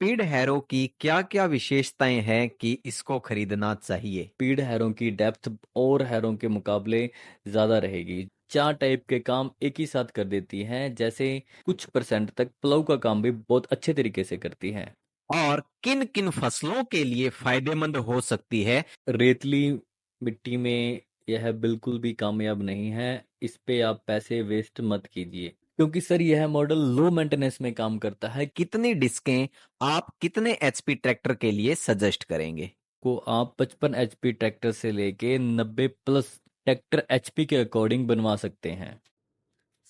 Speed harrow की क्या-क्या विशेषताएं हैं कि इसको खरीदना चाहिए? स्पीड हैरों की डेप्थ और हैरों के मुकाबले ज़्यादा रहेगी। 4 टाइप के काम एक ही साथ कर देती हैं, जैसे कुछ परसेंट तक प्लव का काम भी बहुत अच्छे तरीके से करती हैं। और किन-किन फसलों के लिए फायदेमंद हो सकती है? रेतली मिट्टी में यह बिल्कुल भी कामयाब नहीं है, इस पे आप पैसे वेस्ट मत कीजिए। क्योंकि सर यह मॉडल लो मेंटेनेंस में काम करता है। कितनी डिस्कें आप कितने एचपी ट्रैक्टर के लिए सजेस्ट करेंगे? को आप 55 एचपी ट्रैक्टर से लेके 90 प्लस ट्रैक्टर एचपी के अकॉर्डिंग बनवा सकते हैं।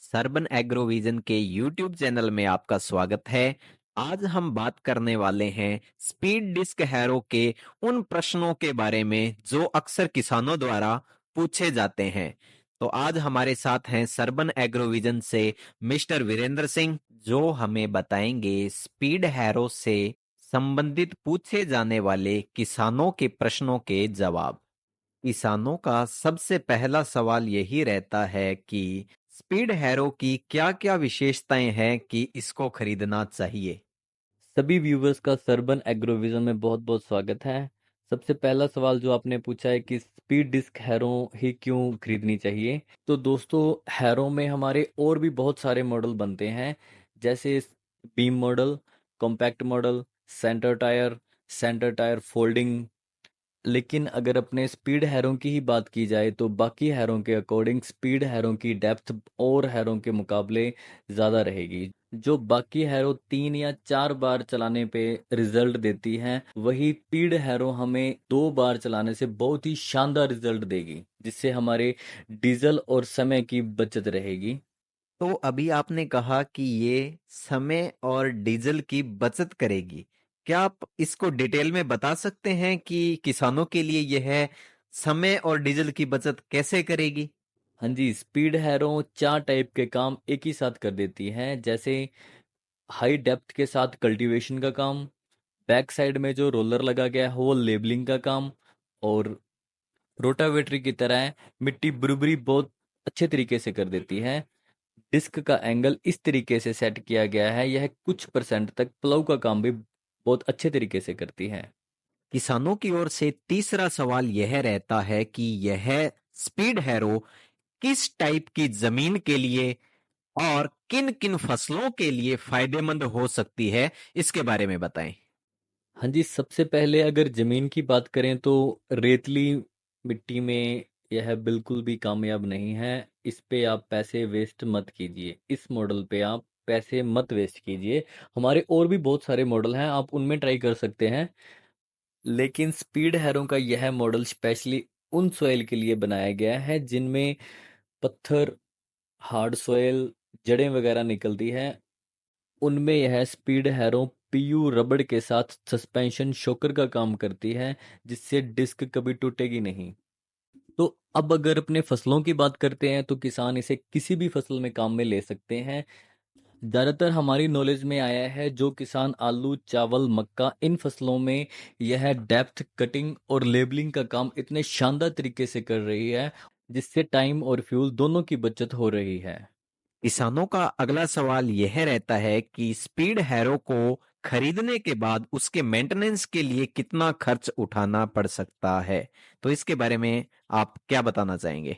सरबन एग्रोविजन के यूट्यूब चैनल में आपका स्वागत है। आज हम बात करने वाले हैं स्पीड डिस्क हैरो के उन प्रश्नों के बारे में जो अक्सर किसानों द्वारा पूछे जाते हैं। तो आज हमारे साथ हैं सरबन एग्रोविजन से मिस्टर वीरेंद्र सिंह, जो हमें बताएंगे स्पीड हैरो से संबंधित पूछे जाने वाले किसानों के प्रश्नों के जवाब। किसानों का सबसे पहला सवाल यही रहता है कि स्पीड हैरो की क्या-क्या विशेषताएं हैं कि इसको खरीदना चाहिए? सभी व्यूवर्स का सरबन एग्रोविजन में बहुत बहुत स्वागत है। सबसे पहला सवाल जो आपने पूछा है कि स्पीड डिस्क हैरो ही क्यों खरीदनी चाहिए। तो दोस्तों, हैरो में हमारे और भी बहुत सारे मॉडल बनते हैं, जैसे beam model, compact model, centre tyre folding. लेकिन अगर अपने स्पीड हैरों की ही बात की जाए तो बाकी हैरों के अकॉर्डिंग स्पीड हैरों की डेप्थ और हैरों के मुकाबले ज़्यादा रहेगी। जो बाकी हैरो 3 या 4 बार चलाने पे रिजल्ट देती हैं, वही स्पीड हैरो हमें 2 बार चलाने से बहुत ही शानदार रिजल्ट देगी, जिससे हमारे डीजल और समय की बचत रहेगी। तो अभी आपने कहा कि ये समय और डीजल की बचत करेगी। क्या आप इसको डिटेल में बता सकते हैं कि किसानों के लिए यह समय और डीजल की बचत कैसे करेगी? हाँ जी, स्पीड हैरो 4 टाइप के काम एक ही साथ कर देती हैं, जैसे हाई डेप्थ के साथ कल्टीवेशन का काम, बैक साइड में जो रोलर लगा गया है वो लेबलिंग का काम, और रोटावेटरी की तरह मिट्टी बुरबुरी बहुत अच्छे तरीके से कर देती है। डिस्क का एंगल इस तरीके से सेट किया गया है, यह कुछ परसेंट तक प्लव का काम भी बहुत अच्छे तरीके से करती है। किसानों की ओर से तीसरा सवाल यह रहता है कि यह स्पीड हैरो किस टाइप की जमीन के लिए और किन-किन फसलों के लिए फायदेमंद हो सकती है, इसके बारे में बताएं। हाँ जी, सबसे पहले अगर ज़मीन की बात करें तो रेतली मिट्टी में यह बिल्कुल भी कामयाब नहीं है। इस पे आप पैसे वेस्ट मत कीजिए। इस मॉडल पे आप पैसे मत वेस्ट कीजिए। हमारे और भी बहुत सारे मॉडल हैं, आप उनमें ट्राई कर सकते हैं। लेकिन स्पीड हैरो का यह मॉडल स्पेशली उन सॉइल के लिए बनाया गया है जिनमें पत्थर, हार्ड सॉइल, जड़ें वगैरह निकलती हैं। उनमें यह स्पीड हैरो पीयू रबड़ के साथ सस्पेंशन शॉकर का काम करती है, जिससे डिस्क कभी टूटेगी नहीं। तो अब अगर अपने फसलों की बात करते हैं तो किसान इसे किसी भी फसल में काम में ले सकते हैं। ज़्यादातर हमारी नॉलेज में आया है जो किसान आलू, चावल, मक्का इन फसलों में यह डेप्थ कटिंग और लेबलिंग का काम इतने शानदार तरीके से कर रही है, जिससे टाइम और फ्यूल दोनों की बचत हो रही है। किसानों का अगला सवाल यह रहता है कि स्पीड हैरो को खरीदने के बाद उसके मेंटेनेंस के लिए कितना खर्च उठाना पड़ सकता है? तो इसके बारे में आप क्या बताना चाहेंगे?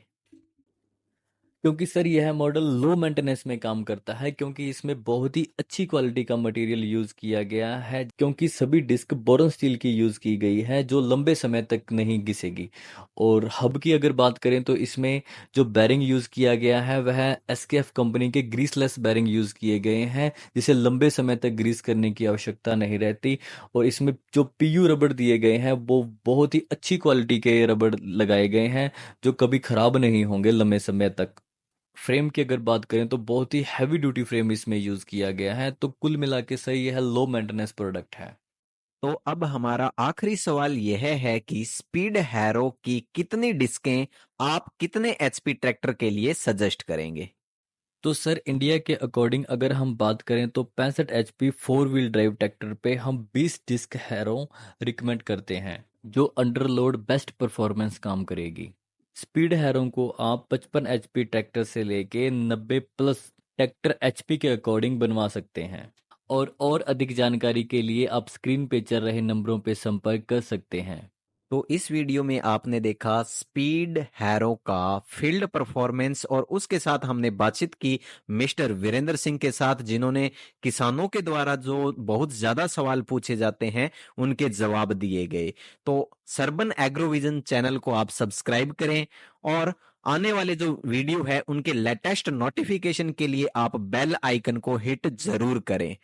क्योंकि सर यह मॉडल लो मेंटेनेंस में काम करता है, क्योंकि इसमें बहुत ही अच्छी क्वालिटी का मटेरियल यूज किया गया है, क्योंकि सभी डिस्क बोरोन स्टील की यूज की गई है जो लंबे समय तक नहीं घिसेगी। और हब की अगर बात करें तो इसमें जो बैरिंग यूज किया गया है वह एसकेएफ कंपनी के ग्रीसलेस बैरिंग यूज किए गए हैं, जिसे लंबे समय तक ग्रीस करने की आवश्यकता नहीं रहती। और इसमें जो पीयू रबड़ दिए गए हैं वो बहुत ही अच्छी क्वालिटी के रबड़ लगाए गए हैं, जो कभी खराब नहीं होंगे लंबे समय तक। फ्रेम की अगर बात करें तो बहुत ही हैवी ड्यूटी फ्रेम इसमें यूज किया गया है, तो कुल मिला के सही यह लो मेंटेनेंस प्रोडक्ट है। तो अब हमारा आखिरी सवाल यह है कि स्पीड हैरो की कितनी डिस्कें आप कितने एचपी ट्रैक्टर के लिए सजेस्ट करेंगे? तो सर इंडिया के अकॉर्डिंग अगर हम बात करें तो 65 एचपी 4 व्हील ड्राइव ट्रैक्टर पे हम 20 डिस्क हैरो रिकमेंड करते हैं, जो अंडर लोड बेस्ट परफॉर्मेंस काम करेगी। स्पीड हैरो को आप 55 एचपी ट्रैक्टर से लेके 90 प्लस ट्रैक्टर एचपी के अकॉर्डिंग बनवा सकते हैं। और अधिक जानकारी के लिए आप स्क्रीन पे चल रहे नंबरों पे संपर्क कर सकते हैं। तो इस वीडियो में आपने देखा स्पीड हैरो का फील्ड परफॉर्मेंस और उसके साथ हमने बातचीत की मिस्टर वीरेंद्र सिंह के साथ, जिन्होंने किसानों के द्वारा जो बहुत ज्यादा सवाल पूछे जाते हैं उनके जवाब दिए गए। तो सरबन एग्रोविजन चैनल को आप सब्सक्राइब करें और आने वाले जो वीडियो है उनके लेटेस्ट नोटिफिकेशन के लिए आप बेल आइकन को हिट जरूर करें।